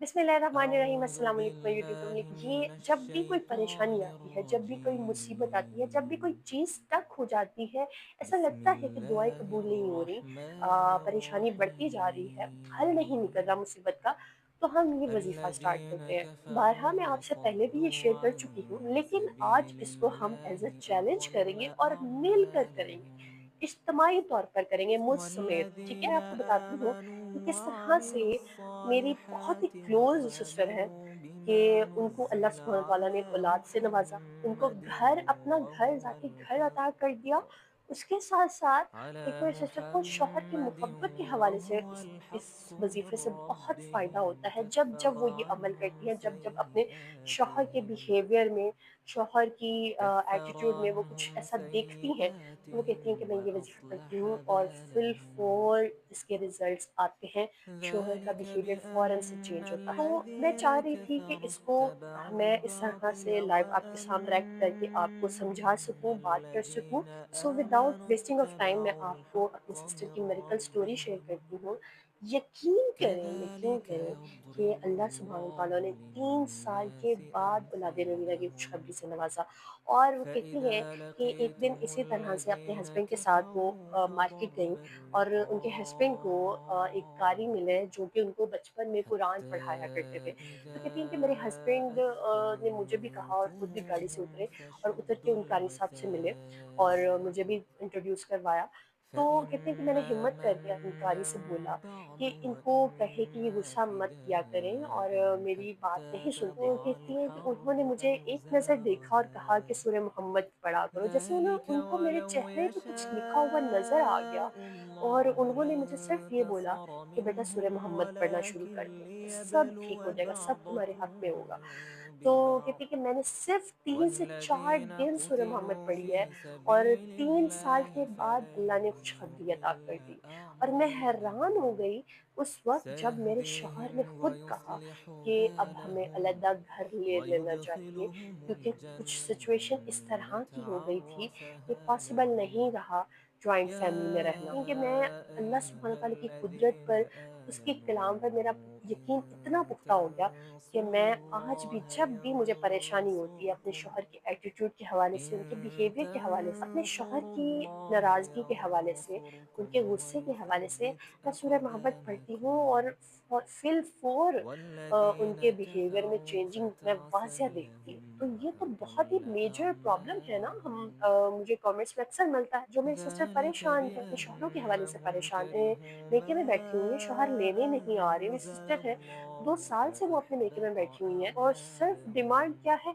बिस्मिल्लाहिर्रहमानिर्रहीम अस्सलाम वालेकुम यूट्यूब पब्लिक। ये जब भी कोई परेशानी आती है, जब भी कोई मुसीबत आती है, जब भी कोई चीज़ स्टक हो जाती है, ऐसा लगता है कि दुआएं कबूल नहीं हो रही, परेशानी बढ़ती जा रही है, हल नहीं निकल रहा मुसीबत का। तो हम ये वजीफा स्टार्ट करते हैं। बारहा मैं आपसे पहले भी ये शेयर कर चुकी हूँ, लेकिन आज इसको हम एज अ चैलेंज करेंगे और मिल कर करेंगे, इज्तमाही तौर पर करेंगे मुझ समेत। ठीक है, आपको बताती हूँ कि किस तरह से मेरी बहुत ही क्लोज सिस्टर है कि उनको अल्लाह सुब्हान तआला ने औलाद से नवाजा, उनको घर, अपना घर, ज़ाती घर अता कर दिया। उसके साथ-साथ एक मेरी सिस्टर को शौहर की मोहब्बत के हवाले से इस वज़ीफ़े से बहुत फ़ायदा होता है। जब वो ये अमल करती हैं, जब-जब अपने शौहर के बिहेवियर में, शौहर की एटीट्यूड में वो कुछ ऐसा देखती हैं, तो वो कहती हैं कि मैं ये वज़ीफ़ा करती हूँ और फिल-फौर इसके रिज़ल्ट्स आते हैं। शोहर का बिहेवियर फ़ौरन से चेंज होता है। तो मैं चाह रही थी कि इसको मैं इस तरह से लाइव आपके सामने एक्ट करके आपको समझा सकूँ, बात कर सकूँ। So without wasting of time मैं आपको अपनी सिस्टर की मेडिकल स्टोरी शेयर करती हूँ। यकीन करें कि अल्लाह सुब्हानहू तआला ने 3 साल के बाद औलाद नबीना की खुशखबरी से नवाज़ा। और वो कहती हैं कि एक दिन इसी तरह से अपने हस्बैंड के साथ वो मार्केट गईं और उनके हस्बैंड को एक कारी मिले जो कि उनको बचपन में कुरान पढ़ाया करते थे। तो कहती हैं कि मेरे हस्बैंड ने मुझे भी कहा और खुद भी गाड़ी से उतरे और उतर के उन कारी साहब से मिले और मुझे भी इंट्रोड्यूस करवाया। तो कहते हैं कि मैंने हिम्मत करके अपनी कारी से बोला कि इनको कहे कि ये गुस्सा मत किया करें और मेरी बात नहीं सुनते। वो कहती हैं कि उन्होंने मुझे एक नज़र देखा और कहा कि सूरह मोहम्मद पढ़ा करो। जैसे उनको मेरे चेहरे पे कुछ लिखा हुआ नज़र आ गया और उन्होंने मुझे सिर्फ़ ये बोला कि बेटा सूरह मोहम्मद पढ़ना शुरू कर दो, तो सब ठीक हो जाएगा, सब तुम्हारे हक़ में होगा। तो कहती है कि मैंने सिर्फ़ 3 से 4 दिन सूरह मोहम्मद पढ़ी है और 3 साल के बाद अल्लाह ने खुशखबरी अता कर दी। और मैं हैरान हो गई उस वक़्त जब मेरे शौहर ने खुद कहा कि अब हमें अलग घर ले लेना चाहिए, क्योंकि कुछ सिचुएशन इस तरह की हो गई थी कि पॉसिबल नहीं रहा जॉइंट फैमिली में रहना। क्योंकि मैं अल्लाह सुब्हान तआला की कुदरत पर, उसके कलाम पर मेरा यकीन इतना पुख्ता हो गया कि मैं आज भी जब भी मुझे परेशानी होती है अपने शौहर के एटीट्यूड के हवाले से, उनके बिहेवियर के हवाले से, अपने शौहर की नाराज़गी के हवाले से, उनके गुस्से के हवाले से, मैं सूरह मोहम्मद पढ़ती हूँ और फिल फॉर उनके बिहेवियर में चेंजिंग मैं वाज़िया देखती हूँ। तो ये तो बहुत ही मेजर प्रॉब्लम है ना। मुझे कमेंट्स में अक्सर मिलता है, जो मेरी सिस्टर परेशान है, अपने शौहरों के हवाले से परेशान है, मेके में बैठी हुई है, शौहर लेने नहीं आ रहे। मेरी सिस्टर है, 2 साल से वो अपने मेके में बैठी हुई हैं और सिर्फ़ डिमांड क्या है,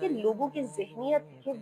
के लोगों की ज़हनियत है कि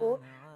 को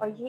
और ये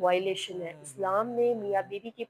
वायलेशन है। इस्लाम में मियाँ बीवी की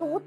तो वो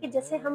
कि जैसे हम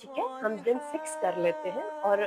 ठीक है? हम दिन फिक्स कर लेते हैं और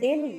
डेली,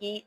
की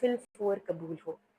फिल फ़ोर कबूल हो।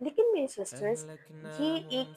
लेकिन मेरी सिस्टर्स, ये एक,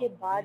के बाद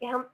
कि हम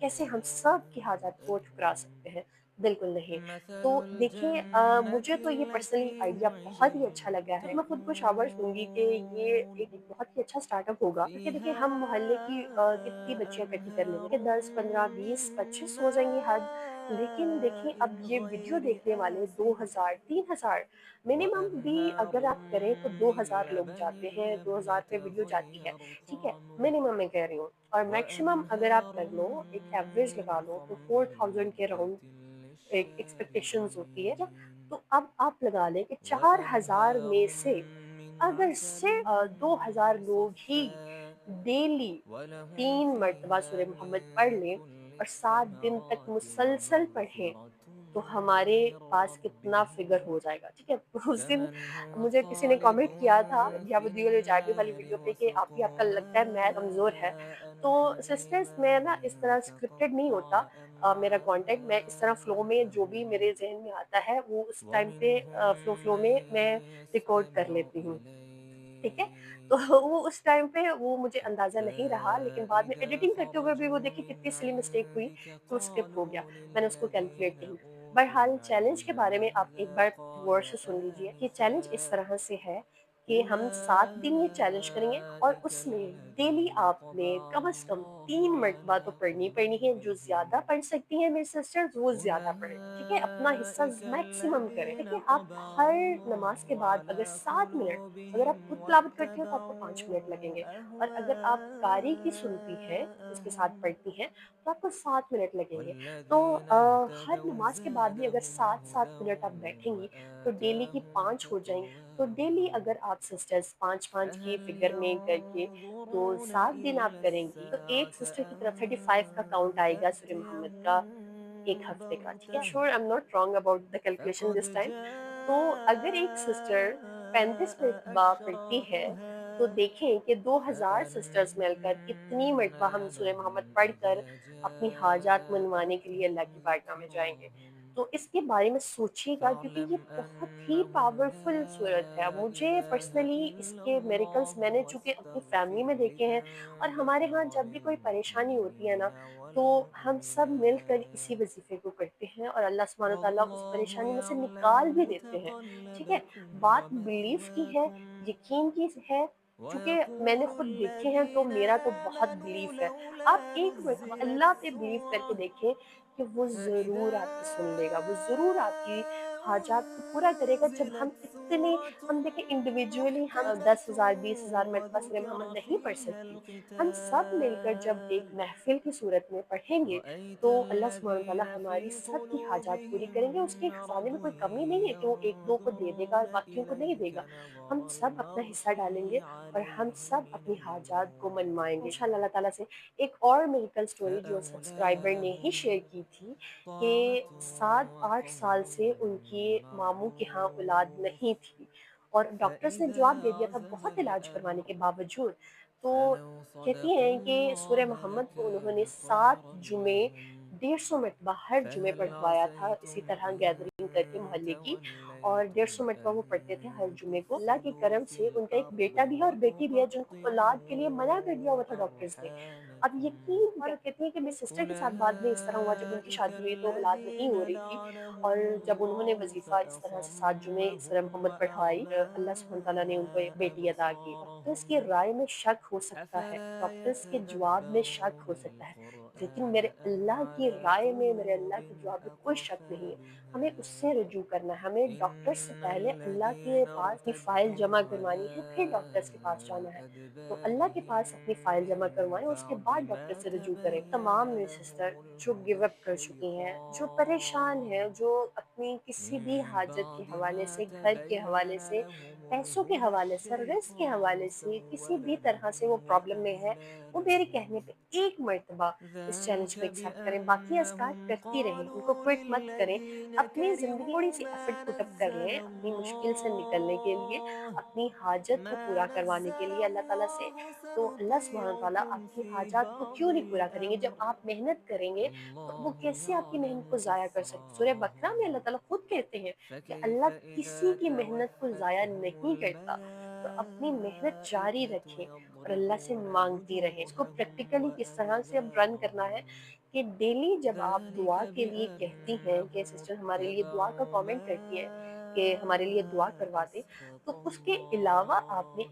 कैसे हम सब की हाजात को ठुकरा सकते हैं। बिल्कुल नहीं। तो देखिए मुझे तो ये पर्सनली आइडिया बहुत ही अच्छा लगा है। मैं खुद को शाबाश दूँगी कि ये एक बहुत ही अच्छा स्टार्टअप होगा क्योंकि देखिए हम मोहल्ले की कितनी बच्चियाँ इकट्ठी कर लेंगे, 10, 15, 20, 25 हो जाएँगी हद। लेकिन देखिए अब ये वीडियो देखने वाले 2000, 3000 मिनिमम भी अगर आप करें तो 2000 लोग जाते हैं, 2000 पे वीडियो जाती है, ठीक है? मिनिमम मैं कह रही हूँ और मैक्सिमम अगर आप कर लो, एक एवरेज लगा लो तो 4000 के अराउंड एक एक्सपेक्टेशंस होती है ना, तो अब आप लगा लें कि 4000 में से अगर सिर्फ 2000 लोग ही डेली 3 मर्तबा सूरह मोहम्मद पढ़ लें और 7 दिन तक मुसलसल पढ़ें तो हमारे पास कितना फिगर हो जाएगा, ठीक है? तो उस दिन मुझे किसी ने कमेंट किया था दियाबुद्दीन वाली जाबी वाली वीडियो पे कि आप ही आपका लगता है मैथ कमज़ोर है। तो सिस्टर्स मैं ना इस तरह स्क्रिप्टेड नहीं होता मेरा कंटेंट मैं इस तरह फ्लो में जो भी मेरे ज़हन में आता है वो उस टाइम पे फ्लो में मैं रिकॉर्ड कर लेती हूँ। ठीक है? तो वो उस टाइम पे वो मुझे अंदाज़ा नहीं रहा, लेकिन बाद में एडिटिंग करते हुए भी वो देखिए कितनी सिली मिस्टेक हुई, तो स्किप हो गया। मैंने उसको कैलकुलेट नहीं किया। बहरहाल चैलेंज के बारे में आप एक बार गौर से सुन लीजिए। ये चैलेंज इस तरह से है कि हम 7 दिन ये चैलेंज करेंगे और उसमें डेली आपने कम से कम 3 मर्तबा तो पढ़नी पढ़नी है। जो ज़्यादा पढ़ सकती हैं मेरी सिस्टर्स वो ज़्यादा पढ़ें, ठीक है? अपना हिस्सा मैक्सिमम करें। देखिए आप हर नमाज़ के बाद अगर 7 मिनट अगर आप खुद तिलावत करती हो तो आपको 5 मिनट लगेंगे और अगर आप कारी की सुनती हैं, उसके साथ पढ़ती हैं, तो आपको 7 मिनट लगेंगे। तो हर नमाज के बाद भी अगर 7-7 मिनट आप बैठेंगी, तो डेली की 5 हो जाएँगी। तो डेली अगर आप सिस्टर्स 5-5 की फिगर में करके तो 7 दिन आप करेंगी, तो एक सिस्टर की तरफ 35 का काउंट आएगा सूरह मोहम्मद का 1 हफ्ते का, ठीक है? Sure I am not wrong about the calculation this time. तो अगर एक सिस्टर 35 मरतबा पढ़ती है, तो देखें कि 2000 सिस्टर्स मिलकर कितनी मरतबा हम सूरह मोहम्मद पढ़कर अपनी हाजात मनवाने के लिए अल्लाह की बारगाह में जाएँगे। तो इसके बारे में सोचिएगा क्योंकि ये बहुत ही पावरफुल सूरत है। मुझे पर्सनली इसके मिरेकल्स मैंने चूँकि अपनी फैमिली में देखे हैं और हमारे यहाँ जब भी कोई परेशानी होती है ना, तो हम सब मिलकर इसी वज़ीफ़े को करते हैं और अल्लाह सुब्हान व तआला उस परेशानी में से निकाल भी देते हैं, ठीक है? बात बिलीफ की है, यकीन की है, चूँकि मैंने खुद देखे हैं तो मेरा तो बहुत बिलीफ है। आप एक मरतबा अल्लाह पे बिलीव करके देखें कि वो ज़रूर आपकी सुन लेगा, वो ज़रूर आपकी हाजात को पूरा करेगा जब हम देखें इंडिविजुअली हम 10,000 20,000 मरतबा सूरह मोहम्मद नहीं पढ़ सकती। हम सब मिलकर जब एक महफ़िल की सूरत में पढ़ेंगे, तो अल्लाह सुब्हानहू व तआला हमारी सबकी हाजात पूरी करेंगे। उसके खज़ाने में कोई कमी नहीं है कि वो 1-2 को दे देगा, बाकियों को नहीं देगा। हम सब अपना हिस्सा डालेंगे और हम सब अपनी हाजात को मनवाएँगे। इंशाअल्लाह अल्लाह ताला से एक और मिरेकल स्टोरी जो सब्सक्राइबर ने ही शेयर की थी कि 7-8 साल से उनके मामू के यहाँ औलाद नहीं थी और डॉक्टर्स ने जवाब दे दिया था बहुत इलाज करवाने के बावजूद। तो कहती हैं कि सूरह मोहम्मद को उन्होंने 7 जुमे 150 मरतबा हर जुमे पढ़वाया था इसी तरह गैदरिंग करके मोहल्ले की और 150 मरतबा वो पढ़ते थे हर जुमे को। अल्लाह के करम से उनका एक बेटा भी है और बेटी भी है जिनको औलाद के लिए मना कर दिया हुआ था डॉक्टर्स ने। अब यकीन और कहती हैं कि मेरी सिस्टर के साथ बाद में इस तरह हुआ जब उनकी शादी हुई तो औलाद नहीं हो रही थी और जब उन्होंने वज़ीफ़ा इस तरह से 7 जुमे सूरह मोहम्मद पढ़वाई अल्लाह सुब्हानहू तआला ने उनको एक बेटी अता की। डॉक्टर्स की राय में शक हो सकता है, डॉक्टर्स के जवाब में शक हो सकता है, लेकिन मेरे अल्लाह की राय में, मेरे अल्लाह के जवाब में कोई शक नहीं है। हमें उससे रुजू करना है, हमें डॉक्टर से पहले अल्लाह के पास अपनी फ़ाइल जमा करवानी है, फिर डॉक्टर्स के पास जाना है। तो अल्लाह के पास अपनी फ़ाइल जमा करवाएँ, उसके बाद डॉक्टर से रुजू करें। तमाम मेरी सिस्टर जो गिव अप कर चुकी हैं, जो परेशान हैं, जो अपनी किसी भी हाजत के हवाले से, घर के हवाले से, पैसों के हवाले से, रिस्क के हवाले से, किसी भी तरह से वो प्रॉब्लम में है, वो मेरे कहने पे एक मर्तबा इस चैलेंज को एक्सेप्ट करें। बाकी अज़कार करती रहें, इनको क्विट मत करें। अपनी ज़िंदगी थोड़ी-सी एफर्ट पुट अप कर लें, अपनी मुश्किल से निकलने के लिए, अपनी हाजत को पूरा करवाने के लिए अल्लाह ताला से। तो अल्लाह सुब्हानहू व तआला आपकी हाजात को क्यों नहीं पूरा करेंगे? जब आप मेहनत करेंगे, तो वो कैसे आपकी मेहनत को ज़ाया कर सकते? सूरह बकरा में अल्लाह ताला खुद कहते हैं कि अल्लाह किसी की मेहनत को ज़ाया नहीं करता। तो अपनी मेहनत जारी रखें और अल्लाह से माँगती रहें। इसको प्रैक्टिकली किस तरह से अब रन करना है कि डेली जब आप कभी दुआ के कभी लिए कहती हैं कि सिस्टर हमारे लिए दुआ का अकेलापन कमेंट करती हैं है कि हमारे लिए दुआ करवा दें, बस तो उसके अलावा खबरों आपने